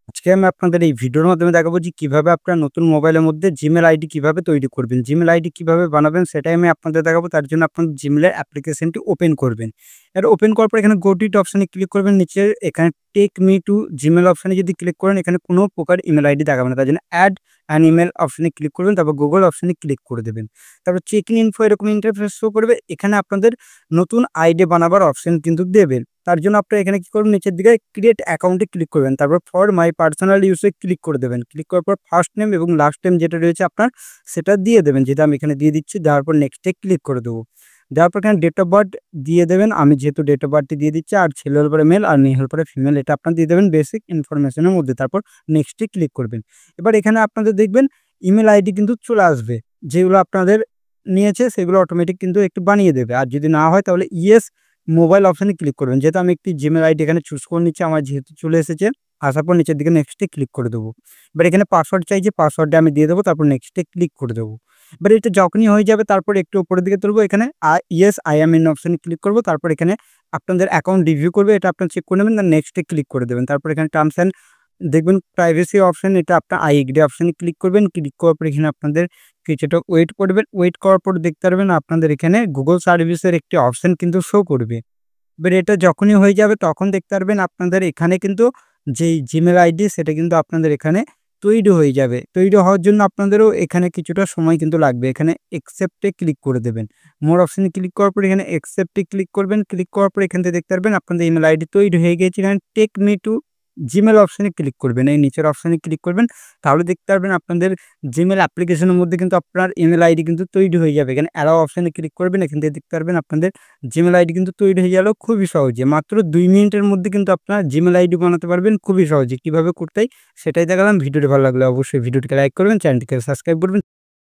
আজকে আমি আপনাদের এই ভিডিওর মাধ্যমে দেখাবো যে কিভাবে আপনার নতুন মোবাইলের মধ্যে জিমেল আইডি কিভাবে তৈরি করবেন। জিমেল আইডি কিভাবে বানাবেন সেটাই আমি আপনাদের দেখাবো। তার জন্য আপনার জিমেলের অ্যাপ্লিকেশনটি ওপেন করবেন। এটা ওপেন করার পর এখানে গো টু ইট অপশনে ক্লিক করবেন। নিচে এখানে টেক মি টু জিমেল অপশনে যদি ক্লিক করেন এখানে কোনো প্রকার ইমেল আইডি দেখাবে না। তার জন্য অ্যাড অ্যান ইমেল অপশনে ক্লিক করবেন। তারপর গুগল অপশনে ক্লিক করে দেবেন। তারপর চেক ইন ইনফো এরকম ইন্টারফেস শো করবে। এখানে আপনাদের নতুন আইডি বানাবার অপশন কিন্তু দেবেন। তার জন্য আপনারা এখানে কি করবেন, নিচের দিকে ক্রিয়েট অ্যাকাউন্টে ক্লিক করবেন। তারপর ফর মাই পার্সোনাল ইউজে ক্লিক করে দেবেন। ক্লিক করার পর ফার্স্ট নেম এবং লাস্ট নেম যেটা রয়েছে আপনার সেটা দিয়ে দেবেন, যেটা আমি এখানে দিয়ে দিচ্ছি। দেওয়ার পর নেক্সটে ক্লিক করে দেবো। দেওয়ার পর এখানে ডেট অফ বার্থ দিয়ে দেবেন। আমি যেহেতু ডেট অফ বার্থটি দিয়ে দিচ্ছি, আর ছেলে হলে পরে মেল আর মেয়ে হলে পরে ফিমেল, এটা আপনার দিয়ে দেবেন বেসিক ইনফরমেশনের মধ্যে। তারপর নেক্সটে ক্লিক করবেন। এবার এখানে আপনাদের দেখবেন ইমেল আইডি কিন্তু চলে আসবে, যেগুলো আপনাদের নিয়েছে সেগুলো অটোমেটিক কিন্তু একটু বানিয়ে দেবে। আর যদি না হয় তাহলে ইয়েস মোবাইল অপশানে ক্লিক করবেন। যেহেতু আমি একটি জিমেল আইডি এখানে চুজ করে নিচ্ছি, আমার যেহেতু চলে এসেছে, আসার পর নিচের দিকে নেক্সটে ক্লিক করে দেবো। এবার এখানে পাসওয়ার্ড চাইছে, পাসওয়ার্ডটা আমি দিয়ে দেবো। তারপর নেক্সটে ক্লিক করে দেবো। এবার এটা যখনই হয়ে যাবে তারপর একটু উপরের দিকে তুলবো, এখানে ইয়েস আই অ্যাম ইন অপশানে ক্লিক করবো। তারপর এখানে আপনাদের অ্যাকাউন্ট রিভিউ করবে, এটা আপনার চেক করে নেবেন। নেক্সটে ক্লিক করে দেবেন। তারপর এখানে টার্মস অ্যান্ড দেখবেন প্রাইভেসি অপশন, এটা আপনার আই এগ্রি অপশানে ক্লিক করবেন। ক্লিক করার পর এখানে আপনাদের কিছুটা ওয়েট করবেন। ওয়েট করার পর দেখতে পারবেন আপনাদের এখানে গুগল সার্ভিসের একটি অপশন কিন্তু শো করবে। এবার এটা যখনই হয়ে যাবে তখন দেখতে পারবেন আপনাদের এখানে কিন্তু যেই জিমেল আইডি সেটা কিন্তু আপনাদের এখানে তৈরি হয়ে যাবে। তৈরি হওয়ার জন্য আপনাদেরও এখানে কিছুটা সময় কিন্তু লাগবে। এখানে অ্যাকসেপ্টে ক্লিক করে দেবেন। মোর অপশনে ক্লিক করার পর এখানে অ্যাকসেপ্টে ক্লিক করবেন। ক্লিক করার পর এখান থেকে দেখতে পারবেন আপনাদের ইমেল আইডি তৈরি হয়ে গিয়েছে। এখানে টেক মি টু জিমেল অপশনে ক্লিক করবেন। এই নিচের অপশনে ক্লিক করবেন। তাহলে দেখতে পারবেন আপনাদের জিমেল অ্যাপ্লিকেশনের মধ্যে কিন্তু আপনার ইমেল আইডি কিন্তু তৈরি হয়ে যাবে। এখানে অ্যালাও অপশনে ক্লিক করবেন। এখান থেকে দেখতে পারবেন আপনাদের জিমেল আইডি কিন্তু তৈরি হয়ে গেল খুবই সহজে। মাত্র ২ মিনিটের মধ্যে কিন্তু আপনার জিমেল আইডি বানাতে পারবেন খুবই সহজে। কিভাবে করতে হয় সেটাই দেখালাম। ভিডিওটি ভালো লাগলে অবশ্যই ভিডিওটিকে লাইক করবেন, চ্যানেলটিকে সাবস্ক্রাইব করবেন।